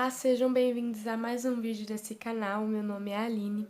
Olá, sejam bem-vindos a mais um vídeo desse canal. Meu nome é Aline,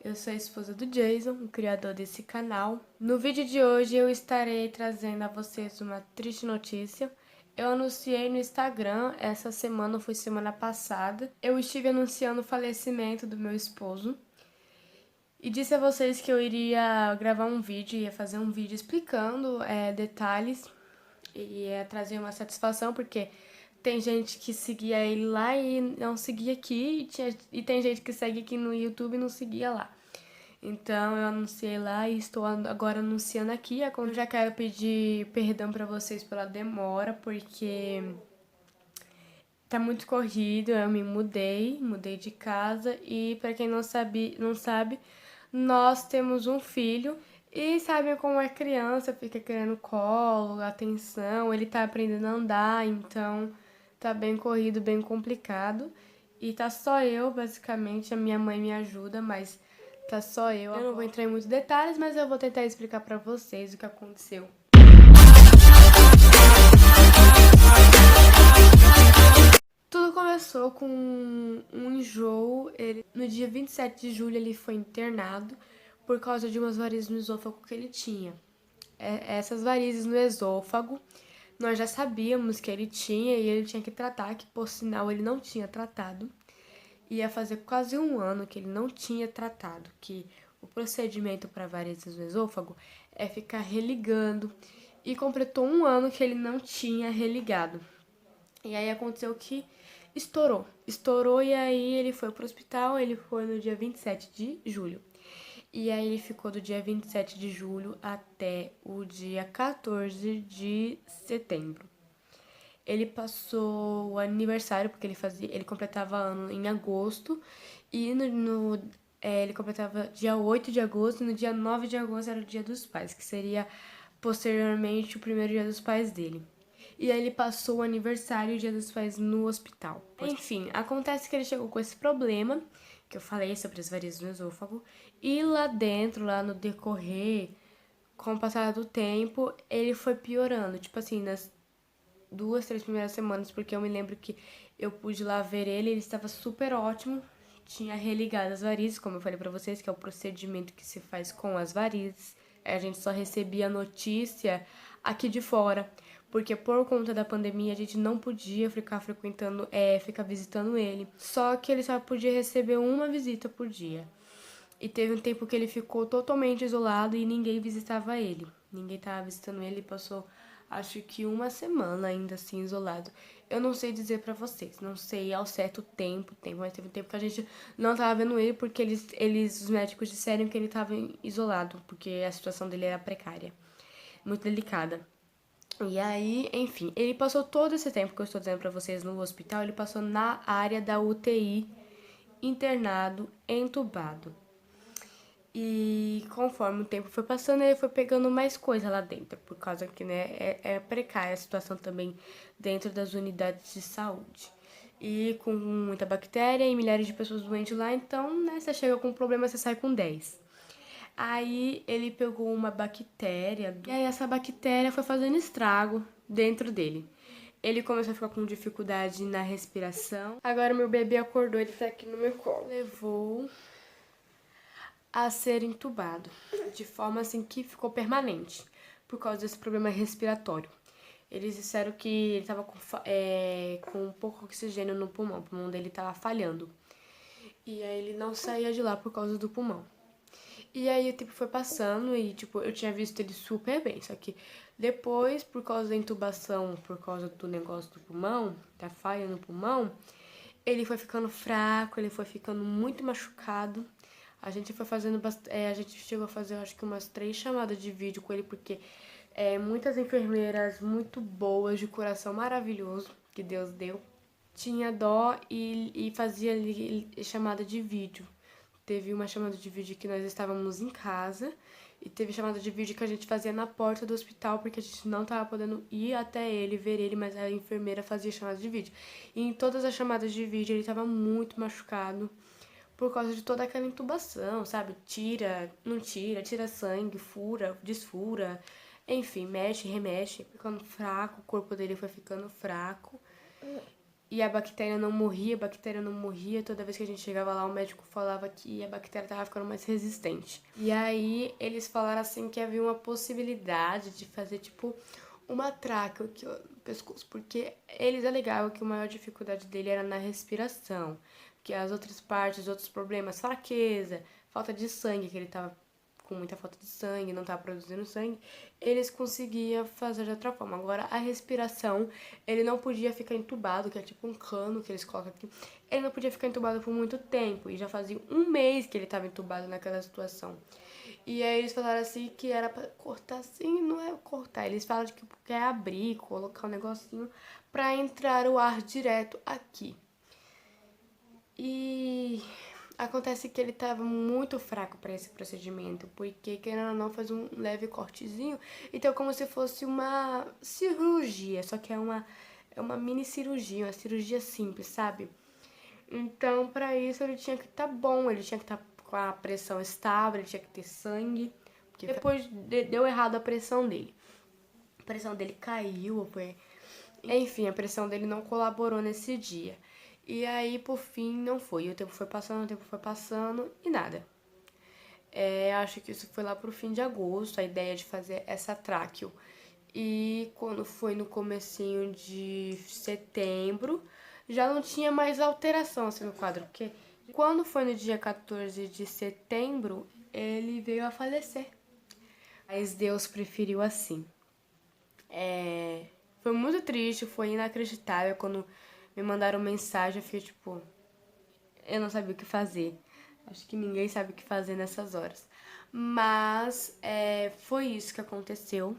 eu sou a esposa do Jason, o criador desse canal. No vídeo de hoje eu estarei trazendo a vocês uma triste notícia. Eu anunciei no Instagram, essa semana, foi semana passada, eu estive anunciando o falecimento do meu esposo. E disse a vocês que eu iria gravar um vídeo, ia fazer um vídeo explicando detalhes e ia trazer uma satisfação, porque tem gente que seguia ele lá e não seguia aqui, e tem gente que segue aqui no YouTube e não seguia lá. Então eu anunciei lá e estou agora anunciando aqui. Eu já quero pedir perdão pra vocês pela demora, porque tá muito corrido, eu me mudei de casa e pra quem não sabe, nós temos um filho e sabe como é criança, fica querendo colo, atenção, ele tá aprendendo a andar, então tá bem corrido, bem complicado. E tá só eu, basicamente, a minha mãe me ajuda, mas tá só eu. Eu não vou entrar em muitos detalhes, mas eu vou tentar explicar pra vocês o que aconteceu. Tudo começou com um enjoo. No dia 27 de julho ele foi internado por causa de umas varizes no esôfago que ele tinha. Essas varizes no esôfago, nós já sabíamos que ele tinha e ele tinha que tratar, que por sinal ele não tinha tratado. Ia fazer quase um ano que ele não tinha tratado, que o procedimento para varizes no esôfago é ficar religando. E completou um ano que ele não tinha religado. E aí aconteceu que estourou e aí ele foi pro hospital, ele foi no dia 27 de julho. E aí ele ficou do dia 27 de julho até o dia 14 de setembro. Ele passou o aniversário, porque ele completava ano em agosto, e ele completava dia 8 de agosto, e no dia 9 de agosto era o dia dos pais, que seria posteriormente o primeiro dia dos pais dele. E aí ele passou o aniversário e o dia dos pais no hospital. Enfim, acontece que ele chegou com esse problema, que eu falei sobre as varizes no esôfago, e lá dentro, lá no decorrer, com o passar do tempo, ele foi piorando. Tipo assim, nas 2, 3 primeiras semanas, porque eu me lembro que eu pude lá ver ele estava super ótimo, tinha religado as varizes, como eu falei pra vocês, que é o procedimento que se faz com as varizes. A gente só recebia a notícia aqui de fora, porque por conta da pandemia a gente não podia ficar ficar visitando ele. Só que ele só podia receber uma visita por dia. E teve um tempo que ele ficou totalmente isolado e ninguém visitava ele. Ninguém tava visitando ele, passou acho que uma semana ainda assim isolado. Eu não sei dizer pra vocês, não sei ao certo o tempo, mas teve um tempo que a gente não tava vendo ele porque os médicos disseram que ele tava isolado, porque a situação dele era precária, muito delicada. E aí, enfim, ele passou todo esse tempo que eu estou dizendo pra vocês no hospital, ele passou na área da UTI, internado, entubado. E conforme o tempo foi passando, ele foi pegando mais coisa lá dentro, por causa que, né, é precária a situação também dentro das unidades de saúde. E com muita bactéria e milhares de pessoas doentes lá, então, né, você chega com um problema, você sai com 10. Aí ele pegou uma bactéria, e aí essa bactéria foi fazendo estrago dentro dele. Ele começou a ficar com dificuldade na respiração. Agora meu bebê acordou, ele tá aqui no meu colo. Levou a ser entubado, de forma assim que ficou permanente, por causa desse problema respiratório. Eles disseram que ele estava com pouco oxigênio no pulmão, o pulmão dele estava falhando. E aí ele não saía de lá por causa do pulmão. E aí o tempo foi passando e, tipo, eu tinha visto ele super bem, só que depois, por causa da intubação, por causa do negócio do pulmão, da falha no pulmão, ele foi ficando fraco, ele foi ficando muito machucado. A gente foi fazendo a gente chegou a fazer, acho que umas 3 chamadas de vídeo com ele, porque muitas enfermeiras muito boas, de coração maravilhoso, que Deus deu, tinha dó e fazia chamada de vídeo. Teve uma chamada de vídeo que nós estávamos em casa e teve chamada de vídeo que a gente fazia na porta do hospital porque a gente não estava podendo ir até ele, ver ele, mas a enfermeira fazia chamada de vídeo. E em todas as chamadas de vídeo ele estava muito machucado por causa de toda aquela intubação, sabe? Não tira, tira sangue, fura, desfura, enfim, mexe, remexe, ficando fraco, o corpo dele foi ficando fraco. E a bactéria não morria, a bactéria não morria. Toda vez que a gente chegava lá, o médico falava que a bactéria tava ficando mais resistente. E aí eles falaram assim que havia uma possibilidade de fazer tipo uma traca aqui ó, no pescoço, porque eles alegavam que a maior dificuldade dele era na respiração, que as outras partes, os outros problemas, fraqueza, falta de sangue, que ele tava com muita falta de sangue, não estava produzindo sangue, eles conseguiam fazer de outra forma. Agora, a respiração, ele não podia ficar entubado, que é tipo um cano que eles colocam aqui. Ele não podia ficar entubado por muito tempo, e já fazia um mês que ele estava entubado naquela situação. E aí eles falaram assim que era pra cortar assim, não é cortar. Eles falam de que quer abrir, colocar um negocinho pra entrar o ar direto aqui. E acontece que ele estava muito fraco para esse procedimento, porque querendo ou não faz um leve cortezinho, então como se fosse uma cirurgia, só que é uma mini cirurgia, uma cirurgia simples, sabe? Então, para isso ele tinha que estar bom, ele tinha que estar com a pressão estável, ele tinha que ter sangue, porque depois deu errado a pressão dele. A pressão dele caiu, foi enfim, a pressão dele não colaborou nesse dia. E aí, por fim, não foi. O tempo foi passando e nada. Acho que isso foi lá pro fim de agosto, a ideia de fazer essa tráqueo. E quando foi no comecinho de setembro, já não tinha mais alteração assim no quadro, porque quando foi no dia 14 de setembro, ele veio a falecer. Mas Deus preferiu assim. Foi muito triste, foi inacreditável quando me mandaram mensagem, eu fiquei tipo, eu não sabia o que fazer. Acho que ninguém sabe o que fazer nessas horas. Mas foi isso que aconteceu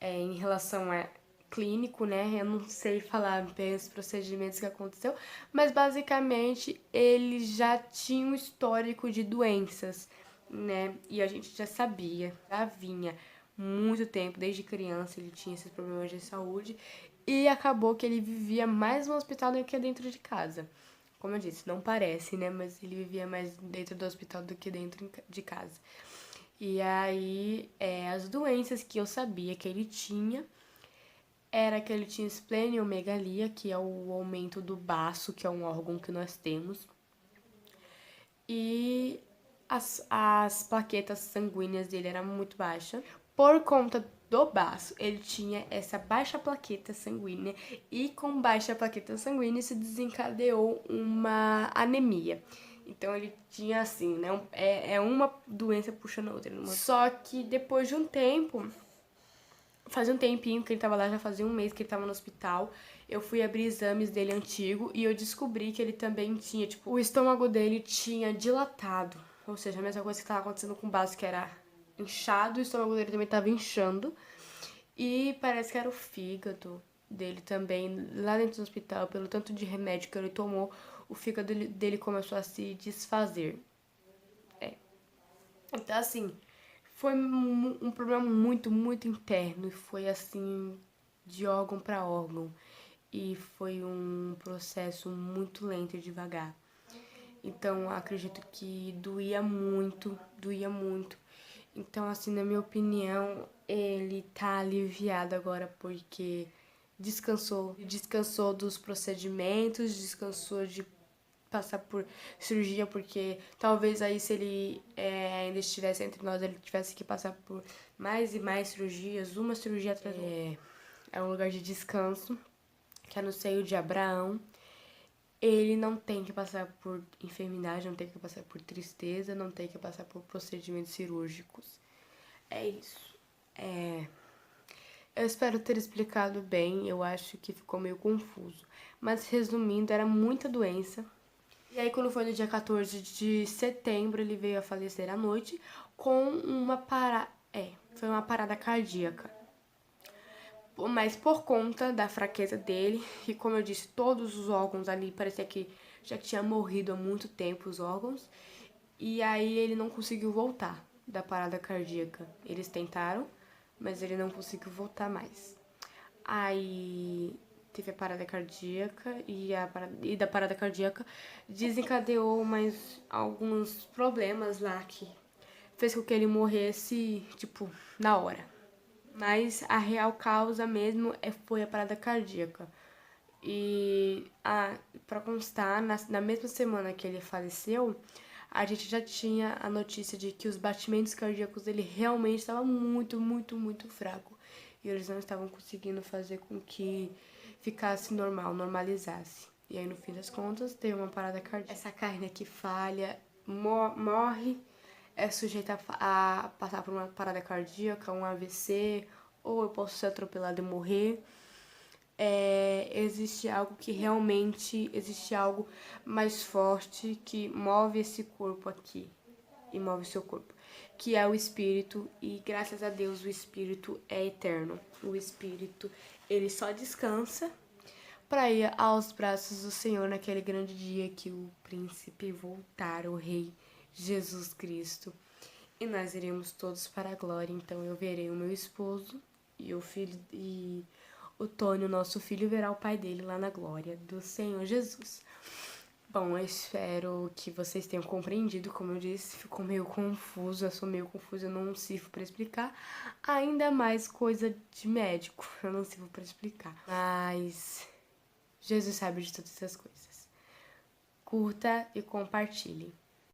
em relação a clínico, né? Eu não sei falar bem os procedimentos que aconteceu, mas basicamente ele já tinha um histórico de doenças, né? E a gente já sabia, já vinha muito tempo, desde criança ele tinha esses problemas de saúde e acabou que ele vivia mais no hospital do que dentro de casa. Como eu disse, não parece, né? Mas ele vivia mais dentro do hospital do que dentro de casa. E aí, as doenças que eu sabia que ele tinha era que ele tinha esplenomegalia, que é o aumento do baço, que é um órgão que nós temos. E as plaquetas sanguíneas dele eram muito baixas. Por conta do baço, ele tinha essa baixa plaqueta sanguínea e com baixa plaqueta sanguínea se desencadeou uma anemia. Então ele tinha assim, né? É uma doença puxando a outra. Só que depois de um tempo, fazia um tempinho que ele tava lá, já fazia um mês que ele tava no hospital. Eu fui abrir exames dele antigo e eu descobri que ele também tinha, tipo, o estômago dele tinha dilatado. Ou seja, a mesma coisa que tava acontecendo com o Baso, que era inchado, o estômago dele também tava inchando. E parece que era o fígado dele também, lá dentro do hospital, pelo tanto de remédio que ele tomou, o fígado dele começou a se desfazer. Então, assim, foi um problema muito, muito interno e foi assim de órgão para órgão e foi um processo muito lento e devagar. Então, acredito que doía muito, doía muito. Então, assim, na minha opinião, ele tá aliviado agora porque descansou dos procedimentos, descansou de passar por cirurgia, porque talvez aí se ele ainda estivesse entre nós, ele tivesse que passar por mais e mais cirurgias, uma cirurgia atrás da outra. É um lugar de descanso, que é no seio de Abraão. Ele não tem que passar por enfermidade, não tem que passar por tristeza, não tem que passar por procedimentos cirúrgicos. É isso. Eu espero ter explicado bem, eu acho que ficou meio confuso. Mas resumindo, era muita doença. E aí, quando foi no dia 14 de setembro, ele veio a falecer à noite com uma parada. Foi uma parada cardíaca. Mas por conta da fraqueza dele, e como eu disse, todos os órgãos ali parecia que já tinha morrido há muito tempo os órgãos. E aí ele não conseguiu voltar da parada cardíaca. Eles tentaram, mas ele não conseguiu voltar mais. Aí teve a parada cardíaca e da parada cardíaca desencadeou mais alguns problemas lá que fez com que ele morresse, tipo, na hora. Mas a real causa mesmo foi a parada cardíaca. E para constar, na mesma semana que ele faleceu, a gente já tinha a notícia de que os batimentos cardíacos dele realmente estavam muito, muito, muito fraco. E eles não estavam conseguindo fazer com que ficasse normal, normalizasse. E aí, no fim das contas, teve uma parada cardíaca. Essa carne aqui falha, morre, é sujeita a passar por uma parada cardíaca, um AVC, ou eu posso ser atropelado e morrer. Existe algo que realmente, existe algo mais forte que move esse corpo aqui e move o seu corpo, que é o espírito, e graças a Deus o espírito é eterno. O espírito, ele só descansa para ir aos braços do Senhor naquele grande dia que o príncipe voltar, o rei Jesus Cristo. E nós iremos todos para a glória. Então eu verei o meu esposo e o filho, e o Tony, o nosso filho, verá o pai dele lá na glória do Senhor Jesus. Bom, eu espero que vocês tenham compreendido. Como eu disse, ficou meio confuso, eu sou meio confusa, eu não sirvo para explicar. Ainda mais coisa de médico, eu não sirvo para explicar. Mas Jesus sabe de todas essas coisas. Curta e compartilhe.